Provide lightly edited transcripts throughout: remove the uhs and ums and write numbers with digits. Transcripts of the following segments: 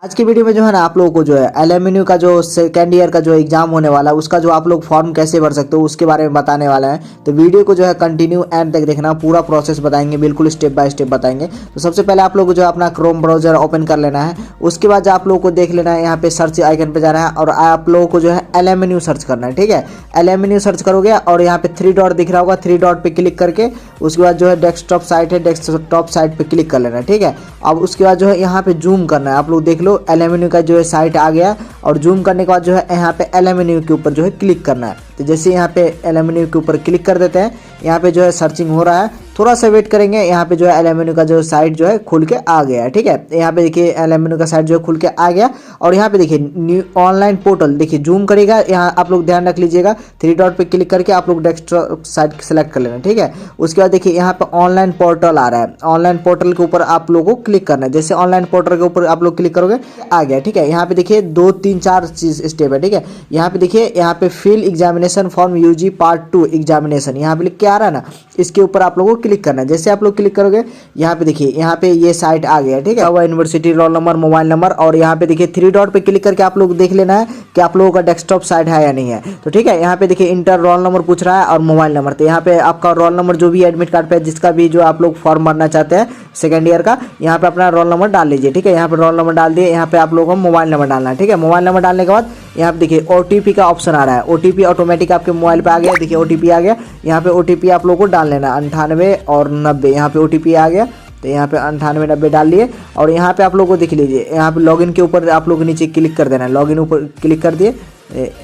आज की वीडियो में जो है ना आप लोगों को जो है एलएमएनयू का जो सेकेंड ईयर का जो एग्जाम होने वाला है उसका जो आप लोग फॉर्म कैसे भर सकते हो उसके बारे में बताने वाला है। तो वीडियो को जो है कंटिन्यू एंड तक देखना, पूरा प्रोसेस बताएंगे, बिल्कुल स्टेप बाय स्टेप बताएंगे। तो सबसे पहले आप लोग को जो है अपना क्रोम ब्राउजर ओपन कर लेना है। उसके बाद आप लोग को देख लेना है, यहाँ पे सर्च आइकन पे जाना है और आप लोगों को जो है एलएमएनयू सर्च करना है। ठीक है, एलएमएनयू सर्च करोगे और यहाँ पे 3 डॉट दिख रहा होगा, 3 डॉट पे क्लिक करके उसके बाद जो है डेस्कटॉप साइट है, डेस्कटॉप साइट पे क्लिक कर लेना है। ठीक है, अब उसके बाद जो है यहाँ पे जूम करना है। आप लोग देख लो एलएमएनयू का जो है साइट आ गया और जूम करने के बाद जो है यहाँ पे एलएमएनयू के ऊपर जो है क्लिक करना है। तो जैसे यहाँ पे एलएमएनयू के ऊपर क्लिक कर देते हैं, यहाँ पे जो है सर्चिंग हो रहा है, थोड़ा सा वेट करेंगे। यहाँ पे जो है एलएमएनयू का जो साइट जो है खुल के आ गया है। ठीक है, यहाँ पे देखिए एलएमएनयू का साइट जो है खुल के आ गया और यहाँ पे देखिए न्यू ऑनलाइन पोर्टल, देखिए जूम करेगा, यहाँ आप लोग ध्यान रख लीजिएगा, 3 डॉट पे क्लिक करके आप लोग डेस्कटॉप साइट सेलेक्ट कर लेना। ठीक है, उसके बाद देखिए यहाँ पे ऑनलाइन पोर्टल आ रहा है, ऑनलाइन पोर्टल के ऊपर आप लोगों को क्लिक करना है। जैसे ऑनलाइन पोर्टल के ऊपर आप लोग क्लिक करोगे आ गया। ठीक है, यहाँ पे देखिए 2 3 4 चीज स्टेप है। ठीक है, यहाँ पे देखिए यहाँ पे fill examination form UG part 2 examination यहाँ पे लिख के आ रहा है ना, इसके ऊपर आप लोगों को क्लिक करना है। जैसे आप लोग क्लिक करोगे यहाँ पे देखिए यहाँ पे ये साइट आ गया। ठीक है, university roll number, mobile number और यहाँ पे देखिए 3 डॉट पे क्लिक करके आप लोग देख लेना है कि आप लोगों का डेस्कटॉप साइट है या नहीं है। तो ठीक है, यहाँ पे देखिए इंटर रोल नंबर पूछ रहा है और मोबाइल नंबर। तो यहाँ पे आपका रोल नंबर जो भी एडमिट कार्ड पे जिसका भी जो आप लोग फॉर्म भरना चाहते हैं सेकंड ईयर का, यहाँ पे अपना रोल नंबर डाल लीजिए। ठीक है, यहाँ पे रोल नंबर डाल दिए, यहाँ पे आप लोगों को मोबाइल नंबर डालना है। ठीक है, मोबाइल नंबर डालने के बाद यहाँ पे देखिए ओटीपी का ऑप्शन आ रहा है, ओटीपी ऑटोमेटिक आपके मोबाइल पे आ गया। देखिए ओटीपी आ गया, यहाँ पे ओटीपी आप लोगों को डाल लेना 98 और 90, यहाँ पे ओटीपी आ गया। तो यहाँ पे 98 90 डाल लिए और यहाँ पे आप लोगों को देख लीजिए, यहाँ पे लॉगिन के ऊपर आप लोग नीचे क्लिक कर देना है, लॉगिन ऊपर क्लिक कर दिए,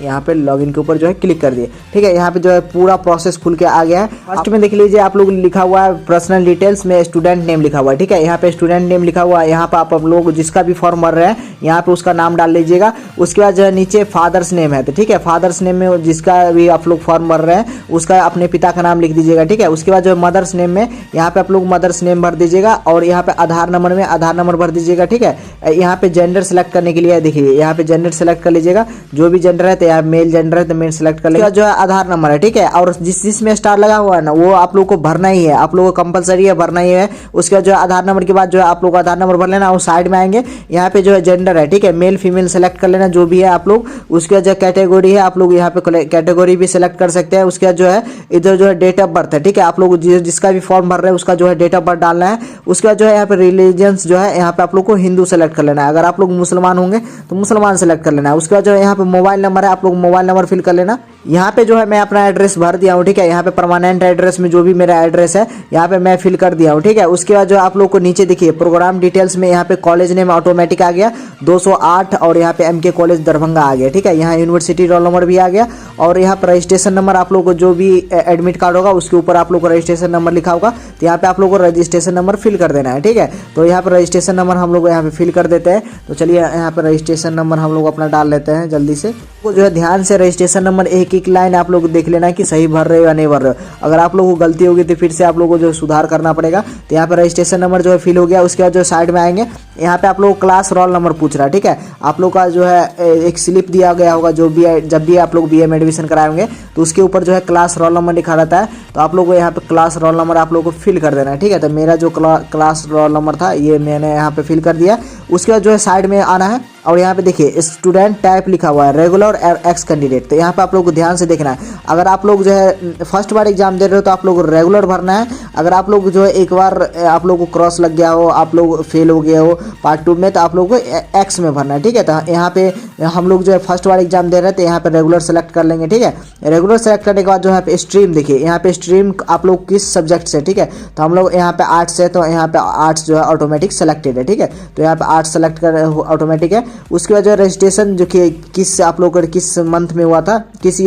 यहाँ पे लॉगिन के ऊपर जो है क्लिक कर दिए। ठीक है, यहाँ पे जो है पूरा प्रोसेस खुल के आ गया है। फर्स्ट में देख लीजिए आप लोग लिखा हुआ है पर्सनल डिटेल्स में स्टूडेंट नेम लिखा हुआ है। ठीक है, यहाँ पे स्टूडेंट नेम लिखा हुआ है, यहाँ पे आप लोग जिसका भी फॉर्म भर रहे हैं यहाँ पे उसका नाम डाल लीजिएगा। उसके बाद जो है नीचे फादर्स नेम है, तो ठीक है फादर्स नेम में जिसका भी आप लोग फॉर्म भर रहे हैं उसका अपने पिता का नाम लिख दीजिएगा। ठीक है, उसके बाद जो है मदर्स नेम में यहाँ पे आप लोग मदर्स नेम भर दीजिएगा और यहाँ पे आधार नंबर में आधार नंबर भर दीजिएगा। ठीक है, यहाँ पे जेंडर सेलेक्ट करने के लिए देखिए यहाँ पे जेंडर सेलेक्ट कर लीजिएगा, जो भी जेंडर है तो यहाँ मेल जेंडर है तो मेल सेलेक्ट कर लेगा। जो है आधार नंबर है। ठीक है, और जिसमें स्टार लगा हुआ है ना वो आप लोग को भरना ही है, आप लोगों को कंपलसरी है, भरना ही है। उसके बाद जो है आधार नंबर के बाद जो है आप लोग आधार नंबर भर लेना और साइड में आएंगे यहाँ पे जो है जेंडर है। ठीक है, मेल फीमेल सेलेक्ट कर लेना जो भी है आप लोग। उसके बाद जो कैटेगरी है आप लोग यहाँ पे कैटेगरी भी सिलेक्ट कर सकते हैं। उसके बाद जो है इधर जो है डेट ऑफ बर्थ है। ठीक है, आप लोग जिसका भी फॉर्म भर रहे हैं उसका जो है डेट ऑफ बर्थ डालना है। उसके बाद जो है यहाँ पे रिलीजियंस जो है यहाँ पे आप लोग को हिंदू सेलेक्ट कर लेना है, अगर आप लोग मुसलमान होंगे तो मुसलमान सेलेक्ट कर लेना है। उसके बाद जो है यहाँ पे मोबाइल नंबर है, आप लोग मोबाइल नंबर फिल कर लेना। यहाँ पे जो है मैं अपना एड्रेस भर दिया हूँ। ठीक है, यहाँ पे परमानेंट एड्रेस में जो भी मेरा एड्रेस है यहाँ पे मैं फिल कर दिया हूँ। ठीक है, उसके बाद जो आप लोग को नीचे देखिए प्रोग्राम डिटेल्स में यहाँ पे कॉलेज नेम ऑटोमेटिक आ गया 208 और यहाँ पे एमके कॉलेज दरभंगा आ गया। ठीक है, यहाँ यूनिवर्सिटी रोल नंबर भी आ गया और यहाँ पर रजिस्ट्रेशन नंबर आप लोग को जो भी एडमिट कार्ड होगा उसके ऊपर आप लोग को रजिस्ट्रेशन नंबर लिखा होगा, तो यहाँ पे आप लोग को रजिस्ट्रेशन नंबर फिल कर देना है। ठीक है, तो यहाँ पर रजिस्ट्रेशन नंबर हम लोग यहाँ पे फिल कर देते हैं। तो चलिए यहाँ पर रजिस्ट्रेशन नंबर हम लोग अपना डाल लेते हैं जल्दी से। तो जो है ध्यान से रजिस्ट्रेशन नंबर एक एक लाइन आप लोग देख लेना कि सही भर रहे हो या नहीं भर रहे हो। अगर आप लोगों को गलती होगी तो फिर से आप लोगों को जो सुधार करना पड़ेगा। तो यहाँ पर रजिस्ट्रेशन नंबर जो है फिल हो गया। उसके बाद जो साइड में आएंगे यहाँ पे आप लोग क्लास रोल नंबर पूछ रहा है। ठीक है, आप लोग का जो है एक स्लिप दिया गया होगा जो भी जब भी आप लोग बीए में एडमिशन कराएंगे तो उसके ऊपर जो है क्लास रोल नंबर लिखा रहता है। तो आप लोग को यहाँ पे क्लास रोल नंबर आप लोग को फिल कर देना है। ठीक है, तो मेरा जो क्लास रोल नंबर था ये मैंने यहाँ पे फिल कर दिया। उसके बाद जो है साइड में आना है और यहाँ पे देखिए स्टूडेंट टाइप लिखा हुआ है रेगुलर और एक्स कैंडिडेट। तो यहाँ पे आप लोग को ध्यान से देखना है, अगर आप लोग जो है फर्स्ट बार एग्जाम दे रहे हो तो आप लोग रेगुलर भरना है। अगर आप लोग जो है एक बार आप लोग को क्रॉस लग गया हो, आप लोग फेल हो गए हो पार्ट 2 में, तो आप लोग को एक्स में भरना है। ठीक है, तो यहाँ पे हम लोग जो है फर्स्ट बार एग्जाम दे रहे हैं तो यहाँ पे रेगुलर सेलेक्ट कर लेंगे। ठीक है, रेगुलर सेलेक्ट करने के बाद जो है पे स्ट्रीम देखिए यहाँ पे स्ट्रीम आप लोग किस सब्जेक्ट से। ठीक है, तो हम लोग यहाँ पे आर्ट्स है तो यहाँ पे आर्ट्स जो है ऑटोमेटिक सेलेक्टेड है। ठीक है, तो यहाँ पे आर्ट्स सेलेक्ट कर ऑटोमेटिक है। उसके बाद जो रजिस्ट्रेशन जो कि किस आप लोग का किस मंथ में हुआ था, किस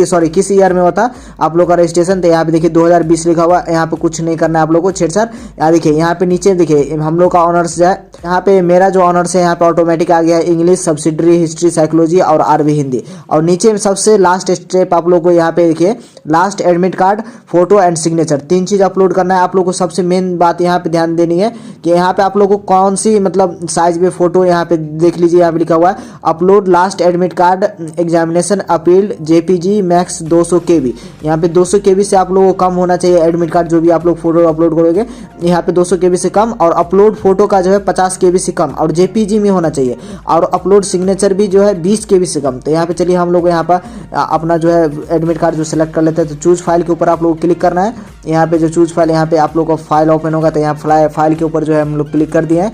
ईयर में हुआ था आप लोग का रजिस्ट्रेशन, तो यहाँ पे देखिए 2020 लिखा हुआ। यहाँ पे कुछ नहीं करना है आप लोग को छेड़छाड़। यहाँ देखिए यहाँ पे नीचे देखिए हम लोग का ऑनर्स जो है, यहाँ पे मेरा जो ऑनर्स है यहाँ पे ऑटोमेटिक आ गया है इंग्लिश, सब्सिडरी, हिस्ट्री, साइकोलॉजी और आरबी हिंदी। और नीचे में सबसे लास्ट स्टेप आप लोग को यहाँ पे देखिए last admit card, photo and signature, 3 cheese upload करना है। आप लोग को सबसे मेन बात यहाँ पे ध्यान देनी है कि यहाँ पे आप लोग को कौन सी मतलब साइज में फोटो, यहाँ पे देख लीजिए यहाँ पे लिखा हुआ है upload last admit card examination appealed JPG max 200 KB। यहाँ पे 200 KB से आप लोगों को कम होना चाहिए एडमिट कार्ड, जो भी आप लोग फोटो अपलोड करोगे यहाँ पे 200 KB से कम, और अपलोड फोटो का जो है 50 KB से कम और जेपीजी में होना चाहिए, और अपलोड सिग्नेचर भी जो है 20 KB से कम। तो यहाँ पे चलिए हम लोग यहाँ पर अपना जो है एडमिट कार्ड जो सेलेक्ट कर लेते हैं। तो चूज फाइल के ऊपर आप लोग को क्लिक करना है। यहाँ पे जो चूज फाइल, यहाँ पे आप लोग का फाइल ओपन होगा, तो यहाँ फाइल के ऊपर जो है हम लोग क्लिक कर दिए हैं।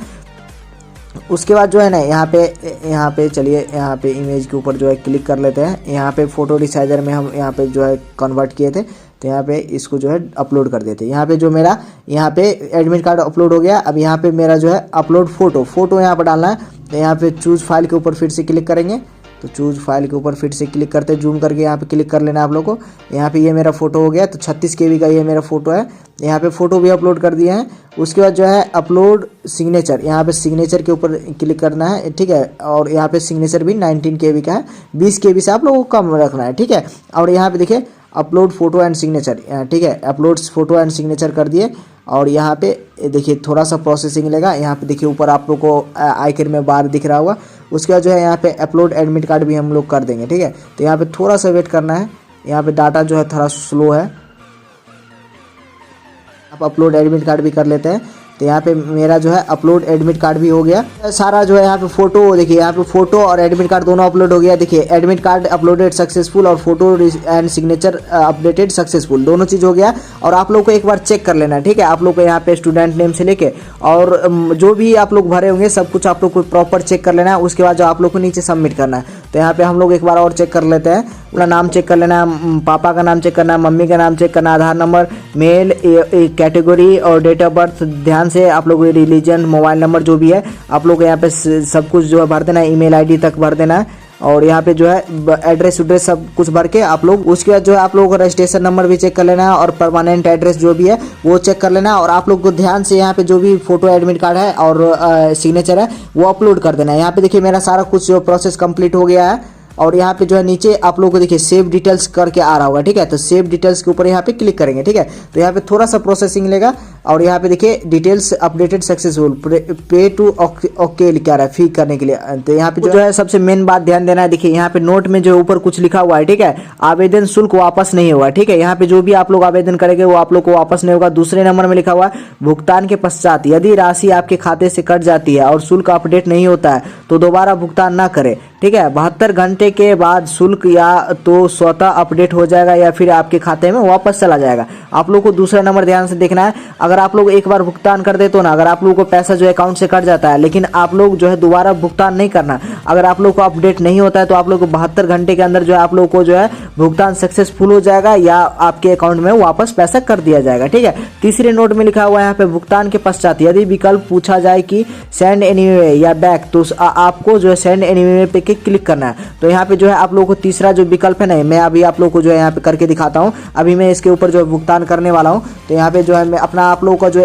उसके बाद जो है ना यहाँ पे चलिए यहाँ पे इमेज के ऊपर जो है क्लिक कर लेते हैं। यहाँ पे फोटो रिसाइजर में हम यहाँ पे जो है कन्वर्ट किए थे, तो यहाँ पे इसको जो है अपलोड कर देते हैं। यहाँ पे जो मेरा यहाँ पे एडमिट कार्ड अपलोड हो गया। अब यहाँ पे मेरा जो है अपलोड फोटो यहाँ पर डालना है। तो यहाँ पे चूज फाइल के ऊपर फिर से क्लिक करेंगे। तो चूज फाइल के ऊपर फिर से क्लिक करते हैं, जूम करके यहाँ पे क्लिक कर लेना है आप लोग को। यहाँ पे ये मेरा फोटो हो गया, तो 36 KB का ये मेरा फोटो है। यहाँ पे फोटो भी अपलोड कर दिए हैं। उसके बाद जो है अपलोड सिग्नेचर, यहाँ पे सिग्नेचर के ऊपर क्लिक करना है, ठीक है। और यहाँ पे सिग्नेचर भी 19 KB का है, 20 KB से आप लोगों को कम रखना है, ठीक है। और यहाँ पे देखिए अपलोड फोटो एंड सिग्नेचर, ठीक है, अपलोड फोटो एंड सिग्नेचर कर दिए। और यहाँ पे देखिए थोड़ा सा प्रोसेसिंग लेगा। यहाँ पे देखिए ऊपर आप लोग को आइकन में बार दिख रहा होगा। उसके बाद जो है यहाँ पे अपलोड एडमिट कार्ड भी हम लोग कर देंगे, ठीक है। तो यहाँ पे थोड़ा सा वेट करना है, यहाँ पे डाटा जो है थोड़ा स्लो है। आप अपलोड एडमिट कार्ड भी कर लेते हैं। तो यहाँ पे मेरा जो है अपलोड एडमिट कार्ड भी हो गया सारा। जो है यहाँ पे फोटो देखिए, यहाँ पे फोटो और एडमिट कार्ड दोनों अपलोड हो गया। देखिए एडमिट कार्ड अपलोडेड सक्सेसफुल और photo and signature updated successful, दोनों चीज़ हो गया। और आप लोग को एक बार चेक कर लेना है, ठीक है। आप लोग को यहाँ पे स्टूडेंट नेम से लेके और जो भी आप लोग भरे होंगे सब कुछ आप लोग को प्रॉपर चेक कर लेना है। उसके बाद जो आप लोग को नीचे सबमिट करना है। तो यहाँ पे हम लोग एक बार और चेक कर लेते हैं। अपना नाम चेक कर लेना है, पापा का नाम चेक करना है, मम्मी का नाम चेक करना है, आधार नंबर, मेल, कैटेगरी और डेट ऑफ बर्थ ध्यान से आप लोग, रिलीजन, मोबाइल नंबर जो भी है आप लोग यहाँ पे सब कुछ जो है भर देना है, ईमेल आईडी तक भर देना है। और यहाँ पे जो है एड्रेस उड्रेस सब कुछ भर के आप लोग, उसके बाद जो है आप लोगों को रजिस्ट्रेशन नंबर भी चेक कर लेना है और परमानेंट एड्रेस जो भी है वो चेक कर लेना है। और आप लोग को ध्यान से यहाँ पे जो भी फोटो एडमिट कार्ड है और सिग्नेचर है वो अपलोड कर देना है। यहाँ पे देखिए मेरा सारा कुछ जो प्रोसेस कंप्लीट हो गया है। और यहाँ पे जो है नीचे आप लोगों को देखिए सेव डिटेल्स करके आ रहा होगा, ठीक है। तो सेव डिटेल्स के ऊपर यहाँ पे क्लिक करेंगे, ठीक है। तो यहाँ पे थोड़ा सा प्रोसेसिंग लेगा। और यहाँ पे देखिए डिटेल्स अपडेटेड सक्सेसफुल, पे टू ओके लिखा रहा है फी करने के लिए। तो यहाँ पे जो है सबसे मेन बात ध्यान देना है। देखिए यहाँ पे नोट में जो ऊपर कुछ लिखा हुआ है, ठीक है, आवेदन शुल्क वापस नहीं होगा, ठीक है। यहाँ पे जो भी आप लोग आवेदन करेंगे वो आप लोग को वापस नहीं होगा। दूसरे नंबर में लिखा हुआ है भुगतान के पश्चात यदि राशि आपके खाते से कट जाती है और शुल्क अपडेट नहीं होता है तो दोबारा भुगतान ना करें, ठीक है। 72 घंटे के बाद शुल्क या तो स्वतः अपडेट हो जाएगा या फिर आपके खाते में वापस चला जाएगा। आप लोग को दूसरा नंबर ध्यान से देखना है। अगर आप लोग एक बार भुगतान कर दे तो ना, अगर आप लोगों को पैसा जो अकाउंट से कट जाता है लेकिन आप लोग जो है दोबारा भुगतान नहीं करना, अगर आप लोग को अपडेट नहीं होता है तो आप लोग को 72 घंटे के अंदर जो है आप लोग को जो है भुगतान सक्सेसफुल हो जाएगा या आपके अकाउंट में वापस पैसा कर दिया जाएगा, ठीक है। तीसरे नोट में लिखा हुआ है यहाँ पे भुगतान के पश्चात यदि विकल्प पूछा जाए कि सेंड एनीवे या बैक, तो आपको जो है सेंड एनीवे पे क्लिक करना है। तो यहाँ पे जो है आप लोगों को तीसरा जो विकल्प है ना, मैं अभी आप लोग को जो है यहाँ पे करके दिखाता हूँ। अभी मैं इसके ऊपर जो है भुगतान करने वाला हूँ। तो यहाँ पे जो है मैं अपना आप लोगों का जो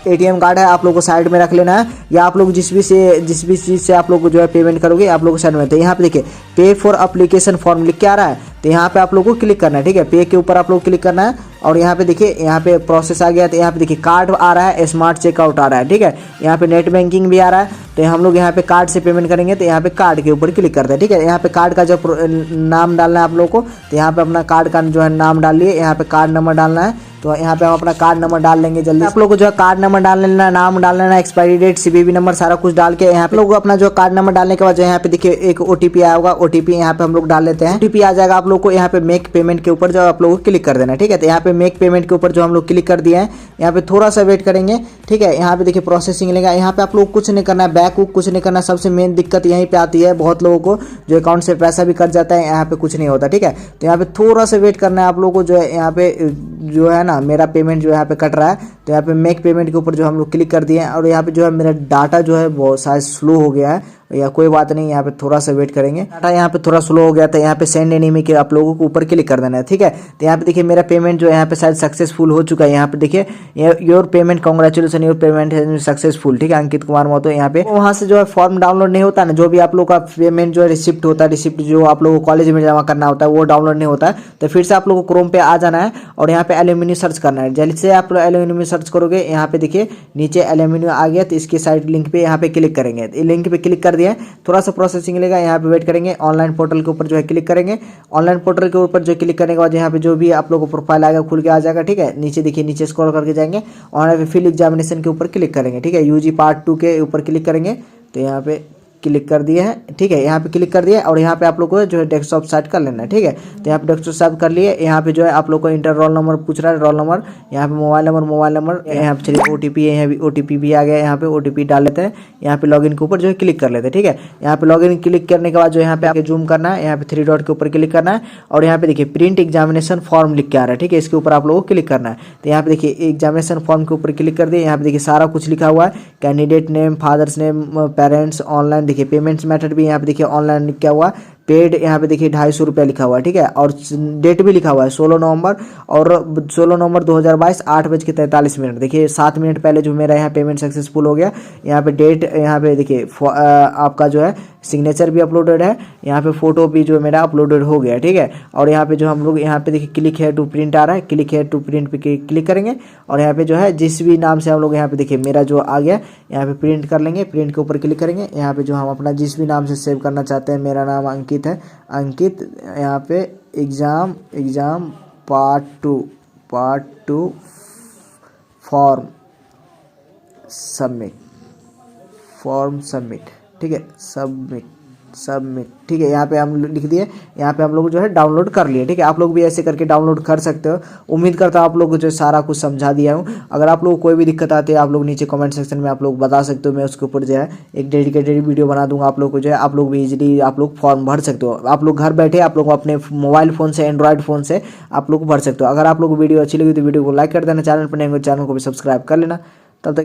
ATM कार्ड है आप लोग को साइड में रख लेना है, या आप लोग जिस भी चीज़ से आप लोग को जो है पेमेंट करोगे आप लोग को साइड में। तो यहाँ पे देखिए पे फॉर एप्लीकेशन फॉर्म लिख के आ रहा है। तो यहाँ पे आप लोग को क्लिक करना है, ठीक है। पे के ऊपर आप लोग क्लिक करना है। और यहाँ पे देखिए यहाँ पे प्रोसेस आ गया। तो यहाँ पे देखिए कार्ड आ रहा है, स्मार्ट चेकआउट आ रहा है, ठीक है। यहाँ पे नेट बैंकिंग भी आ रहा है। तो हम लोग यहाँ पे कार्ड से पेमेंट करेंगे। तो यहाँ पे कार्ड के ऊपर क्लिक करते हैं, ठीक है। यहाँ पे कार्ड का जो नाम डालना है आप लोग को, तो यहाँ पे अपना कार्ड का जो है नाम डालिए। यहाँ पे कार्ड नंबर डालना है। तो यहाँ पे हम अपना कार्ड नंबर डाल लेंगे जल्दी। आप लोग को जो है कार्ड नंबर डाल लेना, नाम डाल लेना, एक्सपायरी डेट, CVV नंबर सारा कुछ डाल के यहाँ पे लोग अपना जो कार्ड नंबर डालने के बाद जो यहाँ पे देखिए एक OTP आया होगा। OTP यहाँ पे हम लोग डाल लेते हैं। OTP आ जाएगा आप लोग को। यहाँ पे मेक पेमेंट के ऊपर जो आप लोग को क्लिक कर देना, ठीक है। तो यहाँ पे मेक पेमेंट के ऊपर जो हम लोग क्लिक कर दिए हैं, यहाँ पे थोड़ा सा वेट करेंगे, ठीक है। यहाँ पे देखिए प्रोसेसिंग लेगा। यहाँ पे आप लोग कुछ नहीं करना है, बैक वुक कुछ नहीं करना। सबसे मेन दिक्कत यहीं पे आती है, बहुत लोगों को जो अकाउंट से पैसा भी कट जाता है, यहाँ पे कुछ नहीं होता, ठीक है। तो यहाँ पे थोड़ा सा वेट करना है आप लोग को। जो है यहाँ पे जो है ना मेरा पेमेंट जो यहाँ पे कट रहा है। तो यहाँ पे मेक पेमेंट के ऊपर जो हम लोग क्लिक कर दिए हैं। और यहाँ पे जो है मेरा डाटा जो है बहुत शायद स्लो हो गया है। या कोई बात नहीं, यहाँ पे थोड़ा सा वेट करेंगे। डाटा यहाँ पे थोड़ा स्लो हो गया था। यहाँ पे सेंड एनीमी के आप लोगों को ऊपर क्लिक कर देना है, ठीक है। तो यहाँ पे देखिए मेरा पेमेंट जो है यहाँ पे शायद सक्सेसफुल हो चुका है। यहाँ पे देखिए your payment, congratulation, your payment successful, ठीक है। अंकित कुमार महतो यहाँ पे वहाँ से जो है फॉर्म डाउनलोड नहीं होता ना, जो भी आप लोग का पेमेंट जो है रिसिप्ट होता है, रिसिप्ट जो आप लोगों को कॉलेज में जमा करना होता है वो डाउनलोड नहीं होता है। तो फिर से आप लोगों को क्रोम पे आ जाना है और यहाँ पे एल्यूमिनी सर्च करना है। जैसे आप लोग एल्यूमिनी सर्च करोगे यहाँ पे देखिए नीचे एल्यूमिनी आ गया, तो इसके साइड लिंक पे यहाँ पे क्लिक करेंगे। लिंक पे क्लिक कर दिया, थोड़ा सा प्रोसेसिंग लेगा, यहाँ पे वेट करेंगे। ऑनलाइन पोर्टल के ऊपर जो है क्लिक करेंगे। ऑनलाइन पोर्टल के ऊपर जो क्लिक करने के बाद यहाँ पे जो भी आप लोग को प्रोफाइल आएगा खुल के आ जाएगा, ठीक है। नीचे देखिए, नीचे स्क्रॉल करके जाएंगे और यहाँ पे फिल एग्जामिनेशन के ऊपर क्लिक करेंगे, ठीक है। यूजी पार्ट 2 के ऊपर क्लिक करेंगे, तो यहाँ पे क्लिक कर दिए हैं, ठीक है। यहाँ पे क्लिक कर दिया और यहाँ पे आप लोग को जो है डेस्कटॉप सेट कर लेना है, ठीक है। तो यहाँ पे डेस्कटॉप सेट कर लिए। यहाँ पे जो है आप लोग को इंटर रोल नंबर पूछ रहा है, रोल नंबर, यहाँ पे मोबाइल नंबर, यहाँ पे चलिए ओटीपी है, यहाँ भी ओटीपी भी आ गया। यहाँ पे ओटीपी डाल लेते हैं, यहाँ पे लॉगिन के ऊपर जो है क्लिक कर लेते हैं, ठीक है। यहाँ पे लॉगिन क्लिक करने के बाद जो यहाँ पे आपके जूम करना है, यहाँ पे 3 डॉट के ऊपर क्लिक करना है और यहाँ पे देखिए प्रिंट एग्जामिनेशन फॉर्म लिख के आ रहा है, ठीक है। इसके ऊपर आप लोगों को क्लिक करना है। तो यहाँ पे देखिए एग्जामिनेशन फॉर्म के ऊपर क्लिक कर दिए। यहाँ पे देखिए सारा कुछ लिखा हुआ है, candidate name, father's name, parents, online देखिए पेमेंट्स मेथड भी यहाँ पे देखिए ऑनलाइन क्या हुआ, पेड यहाँ पे देखिए 250 रुपया लिखा हुआ है, ठीक है। और डेट भी लिखा हुआ है 16 नवंबर और 16 नवंबर 2022 8:43। देखिए 7 मिनट पहले जो मेरा यहाँ पेमेंट सक्सेसफुल हो गया। यहाँ पे डेट, यहाँ पे देखिए आपका जो है सिग्नेचर भी अपलोडेड है, यहाँ पे फोटो भी जो मेरा अपलोडेड हो गया, ठीक है। और यहाँ पे जो हम लोग यहाँ पे देखिए क्लिक है टू प्रिंट आ रहा है, क्लिक है टू प्रिंट पे क्लिक करेंगे और यहाँ पे जो है जिस भी नाम से हम लोग यहाँ पे देखिए मेरा जो आ गया, यहाँ पे प्रिंट कर लेंगे। प्रिंट के ऊपर क्लिक करेंगे। यहाँ पे जो हम अपना जिस भी नाम से सेव करना चाहते हैं, मेरा नाम अंकित है, अंकित। यहाँ पे exam part two form submit, ठीक है। सबमिट, ठीक है। यहाँ पे हम लिख दिए, यहाँ पे हम लोग जो है डाउनलोड कर लिए, ठीक है। आप लोग भी ऐसे करके डाउनलोड कर सकते हो। उम्मीद करता हूँ आप लोग को जो सारा कुछ समझा दिया हूँ। अगर आप लोग को कोई भी दिक्कत आती है आप लोग नीचे कमेंट सेक्शन में आप लोग बता सकते हो। मैं उसके ऊपर जो है एक डेडिकेटेड वीडियो बना दूंगा आप लोग को, जो है आप लोग भी इजीली आप लोग फॉर्म भर सकते हो। आप लोग घर बैठे आप लोग अपने मोबाइल फ़ोन से, एंड्रॉयड फ़ोन से आप लोग भर सकते हो। अगर आप लोग को वीडियो अच्छी लगी तो वीडियो को लाइक कर देना, चैनल पर नहीं चैनल को भी सब्सक्राइब कर लेना।